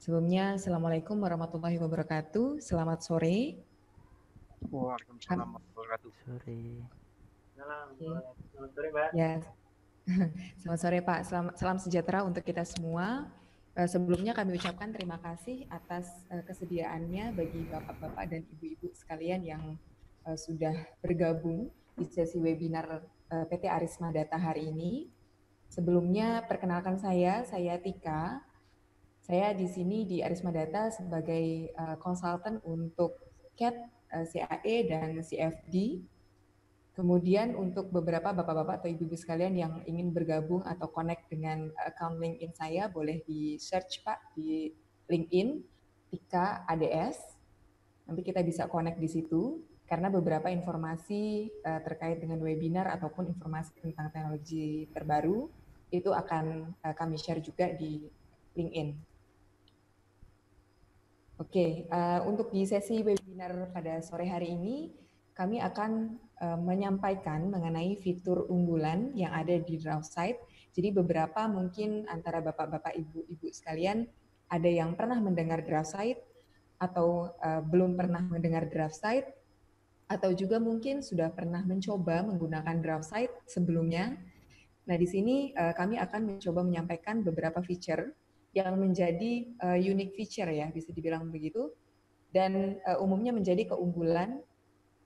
Sebelumnya, Assalamualaikum warahmatullahi wabarakatuh. Selamat sore. Waalaikumsalam warahmatullahi wabarakatuh. Sore. Oke. Ya, selamat sore Pak. Salam sejahtera untuk kita semua. Sebelumnya kami ucapkan terima kasih atas kesediaannya bagi bapak-bapak dan ibu-ibu sekalian yang sudah bergabung di sesi webinar PT Arisma Data hari ini. Sebelumnya, perkenalkan saya Tika. Saya di sini di Arisma Data sebagai konsultan untuk CAT, CAE, dan CFD. Kemudian untuk beberapa bapak-bapak atau ibu-ibu sekalian yang ingin bergabung atau connect dengan account LinkedIn saya, boleh di search Pak di LinkedIn, Tika ADS. Nanti kita bisa connect di situ, karena beberapa informasi terkait dengan webinar ataupun informasi tentang teknologi terbaru, itu akan kami share juga di LinkedIn. Oke, untuk di sesi webinar pada sore hari ini, kami akan menyampaikan mengenai fitur unggulan yang ada di DraftSight. Jadi beberapa mungkin antara bapak-bapak, ibu-ibu sekalian, ada yang pernah mendengar DraftSight atau belum pernah mendengar DraftSight, atau juga mungkin sudah pernah mencoba menggunakan DraftSight sebelumnya. Nah, di sini kami akan mencoba menyampaikan beberapa feature yang menjadi unique feature ya, bisa dibilang begitu, dan umumnya menjadi keunggulan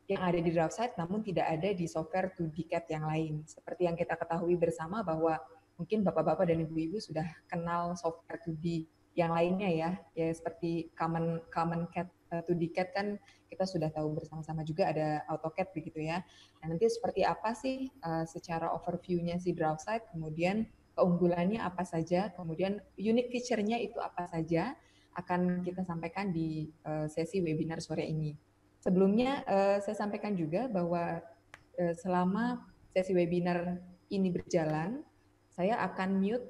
yang ada di DraftSight namun tidak ada di software 2D CAD yang lain. Seperti yang kita ketahui bersama bahwa mungkin bapak-bapak dan ibu-ibu sudah kenal software 2D yang lainnya ya seperti Common CAD, 2D CAD kan kita sudah tahu bersama-sama, juga ada AutoCAD begitu ya. Nah, nanti seperti apa sih secara overview-nya si DraftSight, kemudian keunggulannya apa saja, kemudian unique feature-nya itu apa saja, akan kita sampaikan di sesi webinar sore ini. Sebelumnya saya sampaikan juga bahwa selama sesi webinar ini berjalan, saya akan mute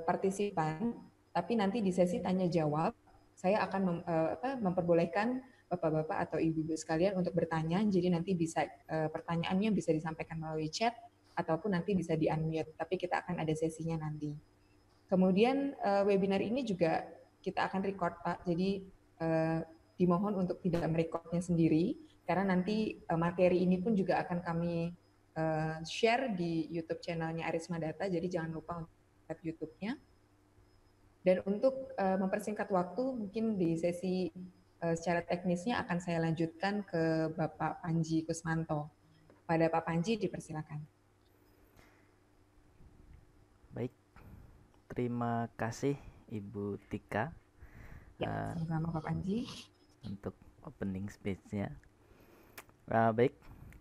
partisipan, tapi nanti di sesi tanya jawab saya akan memperbolehkan bapak-bapak atau ibu-ibu sekalian untuk bertanya. Jadi nanti bisa pertanyaannya bisa disampaikan melalui chat ataupun nanti bisa di-unmute, tapi kita akan ada sesinya nanti. Kemudian webinar ini juga kita akan record Pak, jadi dimohon untuk tidak merecordnya sendiri, karena nanti materi ini pun juga akan kami share di YouTube channelnya Arisma Data, jadi jangan lupa untuk subscribe YouTube-nya. Dan untuk mempersingkat waktu, mungkin di sesi secara teknisnya akan saya lanjutkan ke Bapak Panji Kusmanto. Pada Pak Panji, dipersilakan. Baik, terima kasih Ibu Tika Ya, sama-sama Pak Panji. untuk opening speech-nya. Baik,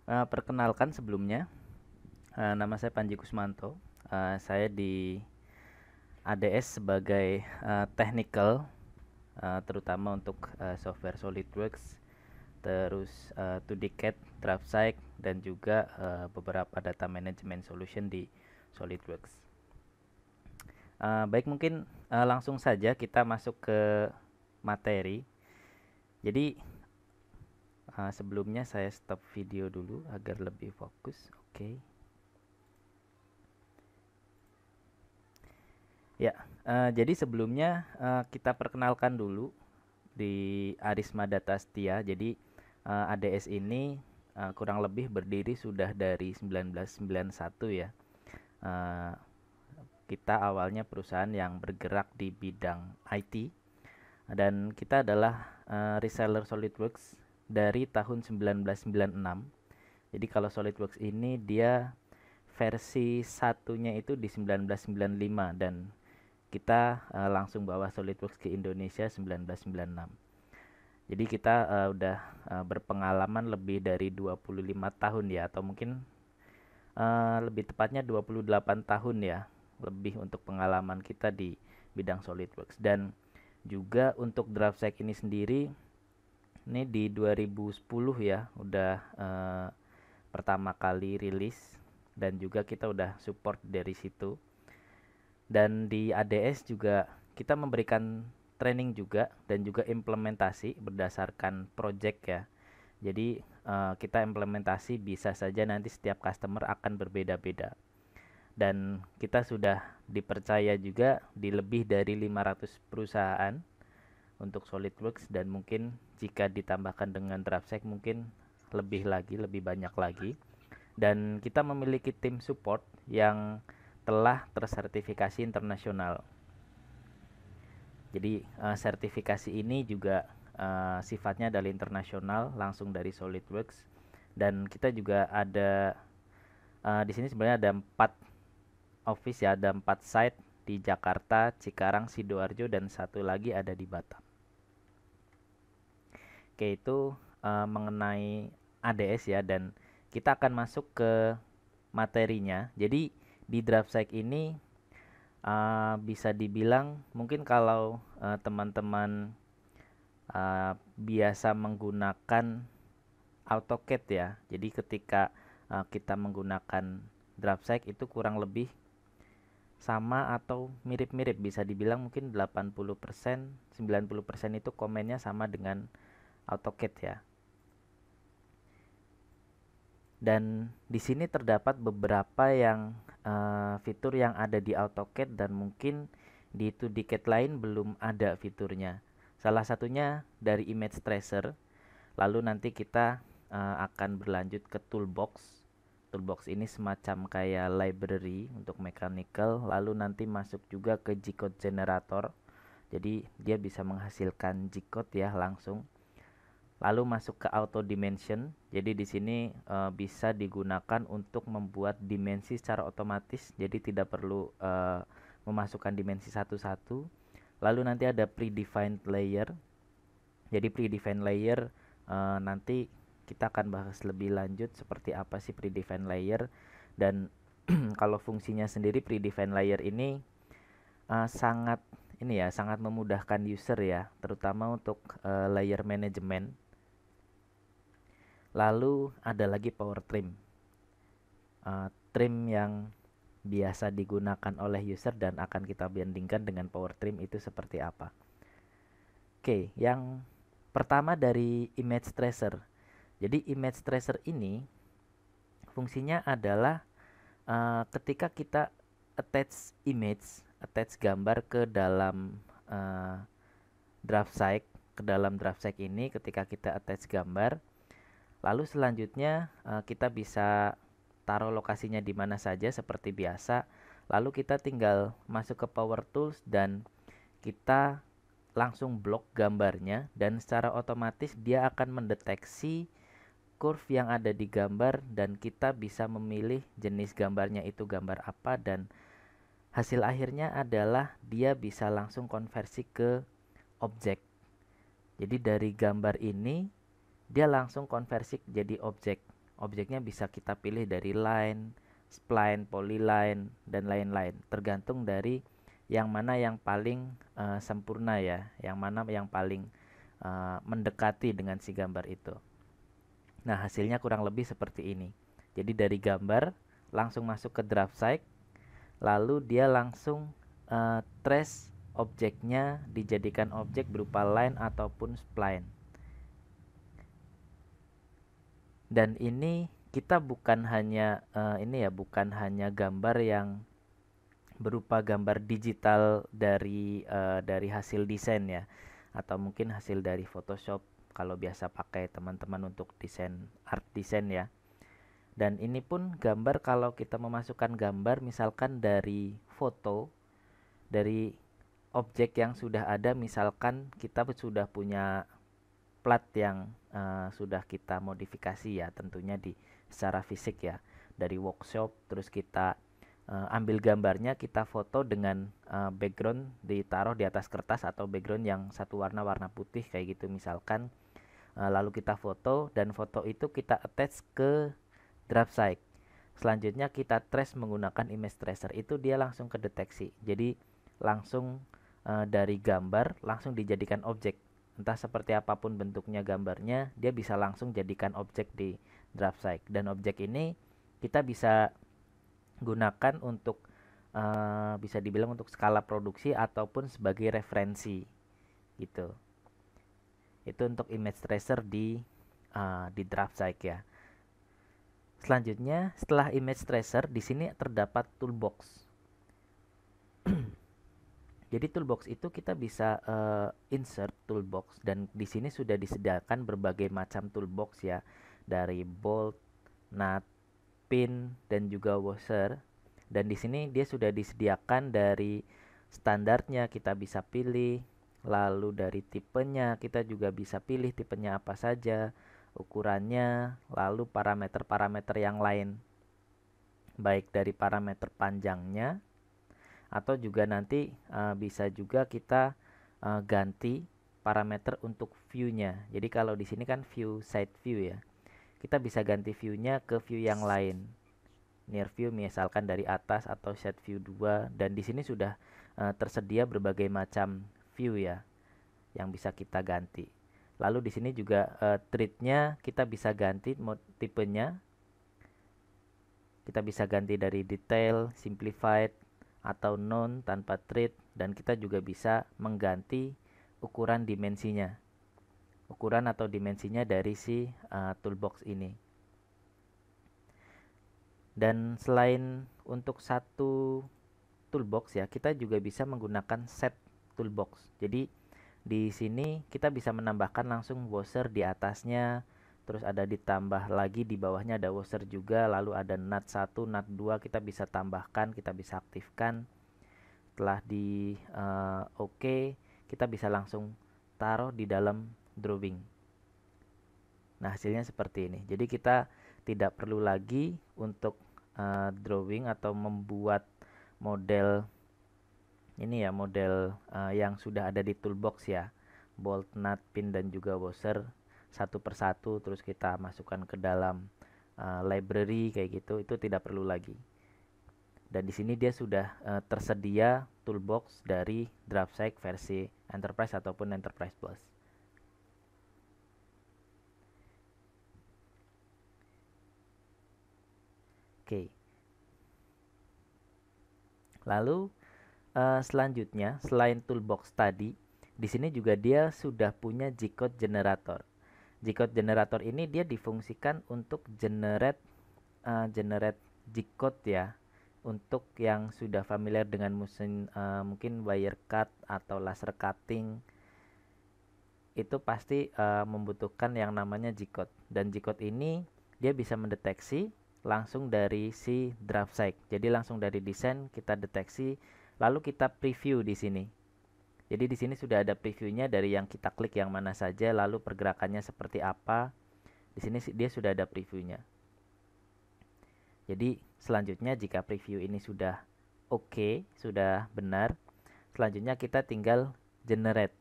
perkenalkan sebelumnya, nama saya Panji Kusmanto. Saya di ADS sebagai technical, terutama untuk software SolidWorks, terus 2D CAD, DraftSight, dan juga beberapa data management solution di SolidWorks. Baik, mungkin langsung saja kita masuk ke materi. Jadi sebelumnya saya stop video dulu agar lebih fokus. Oke. Ya, jadi sebelumnya kita perkenalkan dulu di Arisma Data Setia. Jadi ADS ini kurang lebih berdiri sudah dari 1991 ya. Kita awalnya perusahaan yang bergerak di bidang IT, dan kita adalah reseller SolidWorks dari tahun 1996. Jadi kalau SolidWorks ini dia versi satunya itu di 1995, dan kita langsung bawa SolidWorks ke Indonesia 1996. Jadi kita udah berpengalaman lebih dari 25 tahun ya, atau mungkin lebih tepatnya 28 tahun ya, lebih untuk pengalaman kita di bidang SolidWorks. Dan juga untuk DraftSight ini sendiri, ini di 2010 ya udah pertama kali rilis, dan juga kita udah support dari situ. Dan di ADS juga kita memberikan training juga dan juga implementasi berdasarkan project ya. Jadi kita implementasi bisa saja nanti setiap customer akan berbeda-beda. dan kita sudah dipercaya juga di lebih dari 500 perusahaan untuk SolidWorks, dan mungkin jika ditambahkan dengan DraftSec mungkin lebih lagi, lebih banyak lagi. Dan kita memiliki tim support yang telah tersertifikasi internasional. Jadi sertifikasi ini juga sifatnya adalah internasional, langsung dari SolidWorks. Dan kita juga ada di sini sebenarnya ada 4 office ya, ada 4 site di Jakarta, Cikarang, Sidoarjo, dan satu lagi ada di Batam. Oke, itu mengenai ADS ya, dan kita akan masuk ke materinya. Jadi di DraftSec ini bisa dibilang mungkin kalau teman-teman biasa menggunakan AutoCAD ya. Jadi ketika kita menggunakan DraftSec itu kurang lebih sama atau mirip-mirip, bisa dibilang mungkin 80%, 90% itu komennya sama dengan AutoCAD ya. Dan di sini terdapat beberapa yang fitur yang ada di AutoCAD dan mungkin di 2D CAD lain belum ada fiturnya. Salah satunya dari image tracer. Lalu nanti kita akan berlanjut ke toolbox. Toolbox ini semacam kayak library untuk mechanical. Lalu nanti masuk juga ke G-code generator. Jadi dia bisa menghasilkan G-code ya langsung. Lalu masuk ke auto dimension. Jadi di sini bisa digunakan untuk membuat dimensi secara otomatis. Jadi tidak perlu memasukkan dimensi satu-satu. Lalu nanti ada predefined layer. Jadi predefined layer nanti kita akan bahas lebih lanjut seperti apa sih predefined layer. Dan kalau fungsinya sendiri predefined layer ini sangat memudahkan user ya, terutama untuk layer management. Lalu ada lagi power trim, trim yang biasa digunakan oleh user dan akan kita bandingkan dengan power trim itu seperti apa. Oke, yang pertama dari image tracer. Jadi image tracer ini fungsinya adalah ketika kita attach gambar ke dalam DraftSec, ini ketika kita attach gambar, lalu selanjutnya kita bisa taruh lokasinya di mana saja seperti biasa. Lalu kita tinggal masuk ke Power Tools dan kita langsung blok gambarnya, dan secara otomatis dia akan mendeteksi curve yang ada di gambar dan kita bisa memilih jenis gambarnya itu gambar apa, dan hasil akhirnya adalah dia bisa langsung konversi ke objek. Jadi dari gambar ini dia langsung konversi jadi objek. Objeknya bisa kita pilih dari line, spline, polyline, dan lain-lain. Tergantung dari yang mana yang paling sempurna ya, yang mana yang paling mendekati dengan si gambar itu. Nah, hasilnya kurang lebih seperti ini. Jadi dari gambar langsung masuk ke DraftSec, lalu dia langsung trace objeknya dijadikan objek berupa line ataupun spline. Dan ini kita bukan hanya bukan hanya gambar yang berupa gambar digital dari hasil desain ya, atau mungkin hasil dari Photoshop kalau biasa pakai teman-teman untuk desain art design ya. Dan ini pun gambar kalau kita memasukkan gambar misalkan dari foto, dari objek yang sudah ada, misalkan kita sudah punya plat yang sudah kita modifikasi ya, tentunya secara fisik ya, dari workshop, terus kita ambil gambarnya, kita foto dengan background ditaruh di atas kertas atau background yang satu warna putih kayak gitu misalkan. Lalu kita foto, dan foto itu kita attach ke DraftSec. Selanjutnya kita trace menggunakan image tracer, itu dia langsung kedeteksi. Jadi langsung dari gambar langsung dijadikan objek. Entah seperti apapun bentuknya gambarnya, dia bisa langsung jadikan objek di DraftSec. Dan objek ini kita bisa gunakan untuk bisa dibilang untuk skala produksi ataupun sebagai referensi gitu. Itu untuk image tracer di DraftSec ya. Selanjutnya, setelah image tracer, di sini terdapat toolbox. Jadi toolbox itu kita bisa insert toolbox, dan di sini sudah disediakan berbagai macam toolbox ya, dari bolt, nut, pin, dan juga washer. Dan di sini dia sudah disediakan dari standarnya, kita bisa pilih, lalu dari tipenya kita juga bisa pilih tipenya apa saja, ukurannya, lalu parameter-parameter yang lain, baik dari parameter panjangnya atau juga nanti bisa juga kita ganti parameter untuk view-nya. Jadi kalau di sini kan view side view ya, kita bisa ganti view-nya ke view yang lain, near view misalkan dari atas atau side view 2, dan di sini sudah tersedia berbagai macam view ya yang bisa kita ganti. Lalu di sini juga treat-nya kita bisa ganti tipenya. Kita bisa ganti dari detail, simplified, atau none tanpa treat, dan kita juga bisa mengganti ukuran dimensinya. Ukuran atau dimensinya dari si toolbox ini. Dan selain untuk satu toolbox ya, kita juga bisa menggunakan set toolbox. Jadi di sini kita bisa menambahkan langsung washer di atasnya, terus ada ditambah lagi di bawahnya ada washer juga, lalu ada nut 1, nut 2 kita bisa tambahkan, kita bisa aktifkan. Setelah di OK, kita bisa langsung taruh di dalam drawing. Nah, hasilnya seperti ini. Jadi kita tidak perlu lagi untuk drawing atau membuat model ini ya, model yang sudah ada di toolbox ya, bolt, nut, pin, dan juga washer satu persatu, terus kita masukkan ke dalam library kayak gitu, itu tidak perlu lagi. Dan di sini dia sudah tersedia toolbox dari DraftSight versi Enterprise ataupun Enterprise Plus. Oke. Lalu selanjutnya, selain toolbox tadi, di sini juga dia sudah punya G-code generator. G-code generator ini dia difungsikan untuk generate G-code ya. Untuk yang sudah familiar dengan mesin mungkin wire cut atau laser cutting, itu pasti membutuhkan yang namanya G-code. Dan G-code ini dia bisa mendeteksi langsung dari si DraftSight. Jadi langsung dari desain kita deteksi, lalu kita preview di sini. Jadi di sini sudah ada previewnya dari yang kita klik yang mana saja, lalu pergerakannya seperti apa. Di sini dia sudah ada previewnya. Jadi selanjutnya jika preview ini sudah oke, sudah benar, selanjutnya kita tinggal generate.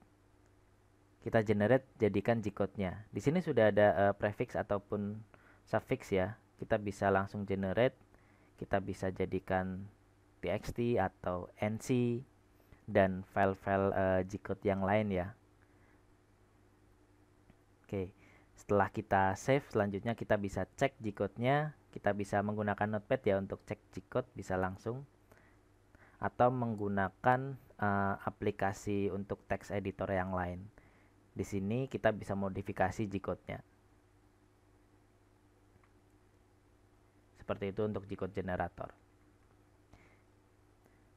Kita generate jadikan G-code-nya. Di sini sudah ada prefix ataupun suffix ya. Kita bisa langsung generate. Kita bisa jadikan txt atau nc dan file-file G-code yang lain ya. Oke, setelah kita save, selanjutnya kita bisa cek G-code-nya. Kita bisa menggunakan notepad ya untuk cek G-code, bisa langsung, atau menggunakan aplikasi untuk text editor yang lain. Di sini kita bisa modifikasi G-code-nya. Seperti itu untuk G-code generator.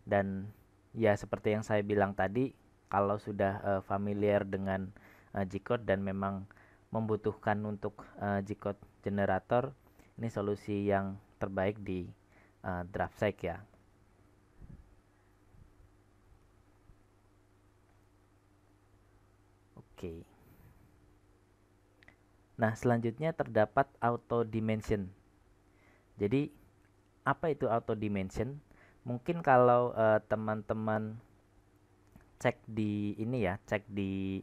Dan ya seperti yang saya bilang tadi, kalau sudah familiar dengan G-code dan memang membutuhkan untuk G-code generator, ini solusi yang terbaik di DraftSight ya. Oke. Nah, selanjutnya terdapat auto dimension. Jadi apa itu auto dimension? Mungkin kalau teman-teman cek di ini ya, cek di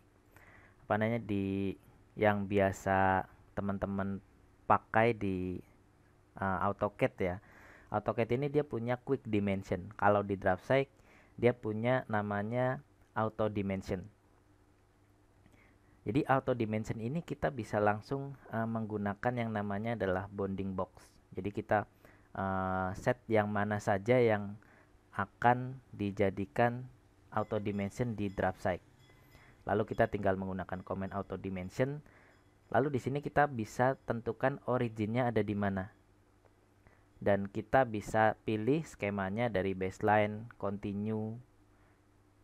apa namanya, di yang biasa teman-teman pakai di AutoCAD ya. AutoCAD ini dia punya quick dimension. Kalau di DraftSight dia punya namanya auto dimension. Jadi auto dimension ini kita bisa langsung menggunakan yang namanya adalah bounding box. Jadi kita set yang mana saja yang akan dijadikan auto dimension di DraftSight. Lalu kita tinggal menggunakan command auto dimension. Lalu di sini kita bisa tentukan originnya ada di mana. dan kita bisa pilih skemanya dari baseline, continue,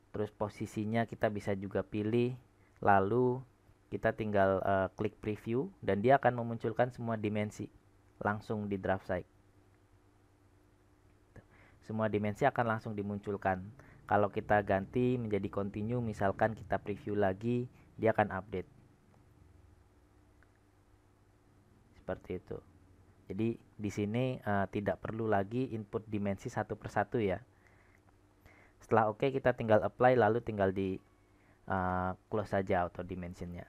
terus posisinya kita bisa juga pilih, lalu kita tinggal klik preview dan dia akan memunculkan semua dimensi langsung di draft site. Semua dimensi akan langsung dimunculkan. Kalau kita ganti menjadi continue, misalkan kita preview lagi, dia akan update. Seperti itu. Jadi di sini tidak perlu lagi input dimensi satu persatu ya. Setelah oke, kita tinggal apply, lalu tinggal di close saja auto dimensionnya.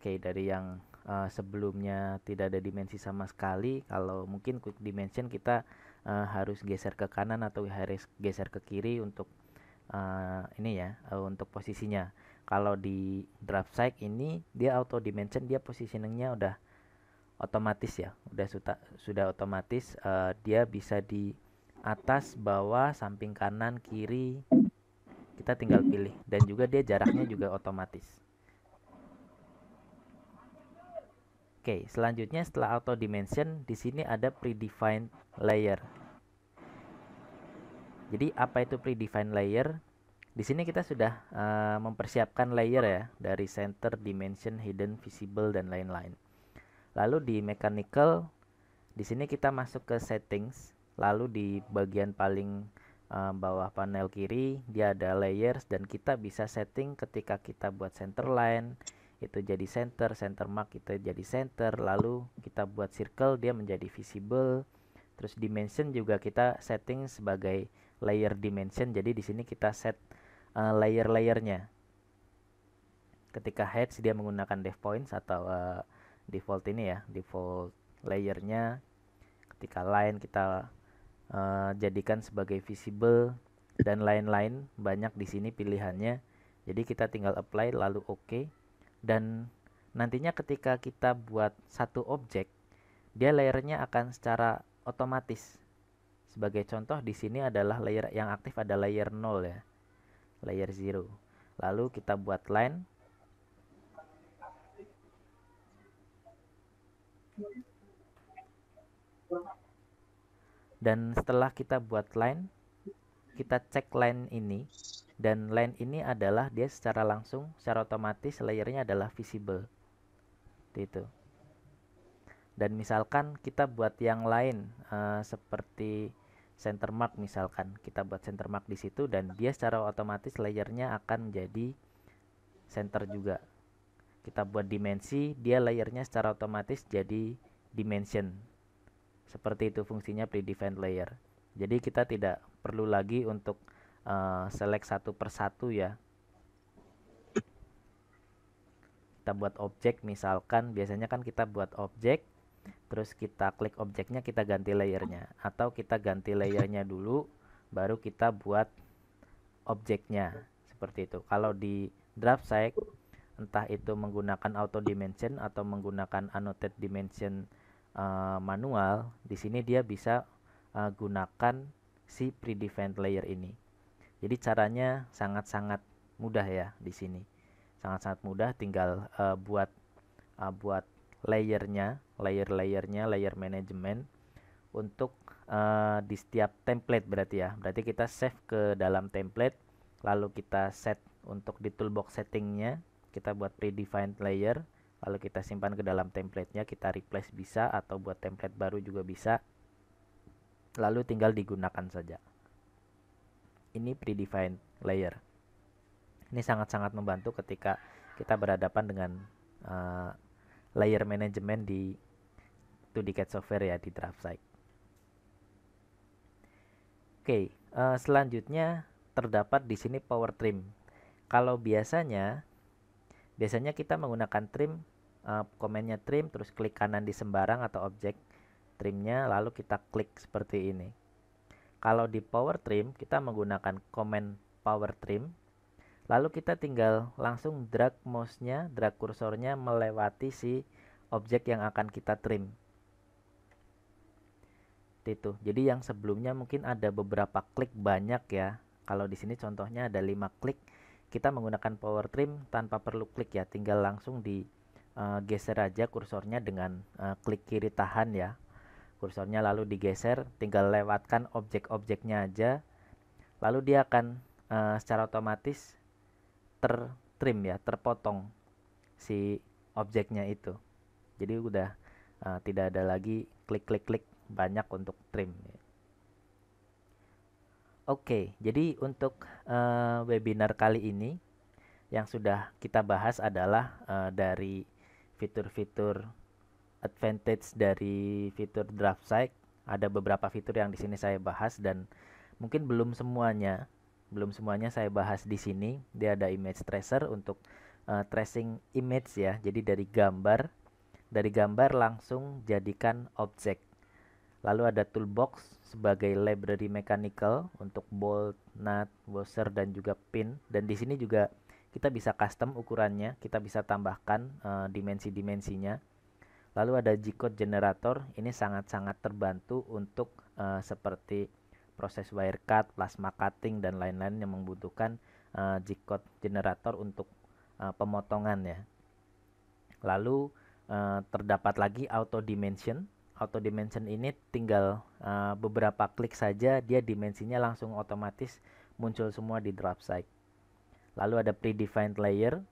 Oke, dari yang sebelumnya tidak ada dimensi sama sekali, kalau mungkin quick dimension kita harus geser ke kanan atau harus geser ke kiri untuk ini ya, untuk posisinya. Kalau di draft site ini dia auto dimension, dia positioningnya udah otomatis ya, sudah otomatis, dia bisa di atas, bawah, samping kanan, kiri, kita tinggal pilih, dan juga dia jaraknya juga otomatis. Oke, selanjutnya setelah auto dimension, di sini ada predefined layer. Jadi apa itu predefined layer? Di sini kita sudah mempersiapkan layer ya, dari center, dimension, hidden, visible, dan lain-lain. Lalu di mechanical, di sini kita masuk ke settings, lalu di bagian paling bawah panel kiri dia ada layers, dan kita bisa setting ketika kita buat center line itu jadi center, center mark itu jadi center, lalu kita buat circle dia menjadi visible. Terus dimension juga kita setting sebagai layer dimension, jadi di sini kita set layer-layernya. Ketika heads dia menggunakan def points atau default ini ya, default layernya. Ketika line kita jadikan sebagai visible dan lain-lain, banyak di sini pilihannya. Jadi kita tinggal apply lalu oke. Dan nantinya ketika kita buat satu objek, dia layernya akan secara otomatis. Sebagai contoh di sini adalah layer yang aktif ada layer 0 ya, layer 0. Lalu kita buat line. Dan setelah kita buat line, kita cek line ini, dan line ini adalah dia secara langsung, secara otomatis layernya adalah visible. Itu. Dan misalkan kita buat yang lain seperti center mark, misalkan kita buat center mark di situ, dan dia secara otomatis layernya akan menjadi center juga. Kita buat dimensi, dia layernya secara otomatis jadi dimension. Seperti itu fungsinya predefined layer. Jadi kita tidak perlu lagi untuk select satu persatu ya. Kita buat objek misalkan, biasanya kan kita buat objek, terus kita klik objeknya, kita ganti layernya, atau kita ganti layernya dulu baru kita buat objeknya. Seperti itu. Kalau di draft site, entah itu menggunakan auto dimension atau menggunakan annotate dimension manual, di sini dia bisa gunakan si predefined layer ini. Jadi caranya sangat-sangat mudah ya di sini. Sangat-sangat mudah, tinggal buat layernya, layer management untuk di setiap template berarti ya. Berarti kita save ke dalam template, lalu kita set untuk di toolbox settingnya, kita buat predefined layer, lalu kita simpan ke dalam templatenya, kita replace bisa atau buat template baru juga bisa. Lalu tinggal digunakan saja. Ini predefined layer. Ini sangat-sangat membantu ketika kita berhadapan dengan layer management di 2D CAD software ya, di draft site. Oke, selanjutnya terdapat di sini power trim. Kalau biasanya kita menggunakan trim, komennya trim, terus klik kanan di sembarang atau objek trimnya, lalu kita klik seperti ini. Kalau di power trim, kita menggunakan komen power trim, lalu kita tinggal langsung drag mouse-nya, drag kursornya melewati si objek yang akan kita trim. Itu. Jadi yang sebelumnya mungkin ada beberapa klik banyak ya. Kalau di sini contohnya ada 5 klik, kita menggunakan power trim tanpa perlu klik ya, tinggal langsung di geser aja kursornya dengan klik kiri tahan ya. Kursornya lalu digeser, tinggal lewatkan objek-objeknya aja. Lalu dia akan secara otomatis tertrim ya, terpotong si objeknya itu. Jadi udah tidak ada lagi klik banyak untuk trim. Oke, jadi untuk webinar kali ini yang sudah kita bahas adalah dari fitur-fitur advantage dari fitur DraftSight. Ada beberapa fitur yang di sini saya bahas dan mungkin belum semuanya saya bahas di sini. Dia ada image tracer untuk tracing image ya. Jadi dari gambar langsung jadikan objek. Lalu ada toolbox sebagai library mechanical untuk bolt, nut, washer dan juga pin. Dan di sini juga kita bisa custom ukurannya, kita bisa tambahkan dimensi-dimensinya. Lalu ada G-code generator, ini sangat-sangat terbantu untuk seperti proses wire cut, plasma cutting dan lain-lain yang membutuhkan G-code generator untuk pemotongan ya. Lalu terdapat lagi auto dimension. Auto dimension ini tinggal beberapa klik saja dia dimensinya langsung otomatis muncul semua di DraftSight. Lalu ada predefined layer.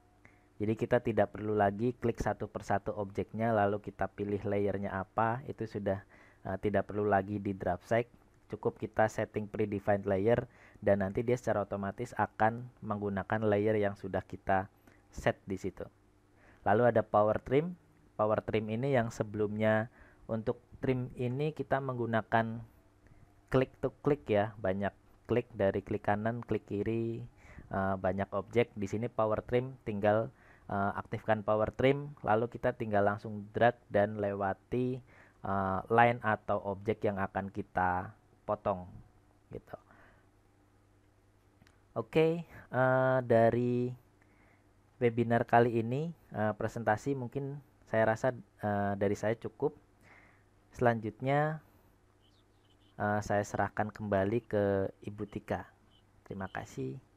Jadi kita tidak perlu lagi klik satu persatu objeknya lalu kita pilih layernya apa, itu sudah tidak perlu lagi di DraftSight. Cukup kita setting predefined layer dan nanti dia secara otomatis akan menggunakan layer yang sudah kita set di situ. Lalu ada power trim. Power trim ini yang sebelumnya untuk trim ini kita menggunakan klik to klik ya, banyak klik dari klik kanan, klik kiri, banyak objek. Di sini power trim tinggal aktifkan power trim, lalu kita tinggal langsung drag dan lewati line atau objek yang akan kita potong gitu. Oke, dari webinar kali ini presentasi mungkin saya rasa dari saya cukup. Selanjutnya saya serahkan kembali ke Ibu Tika. Terima kasih.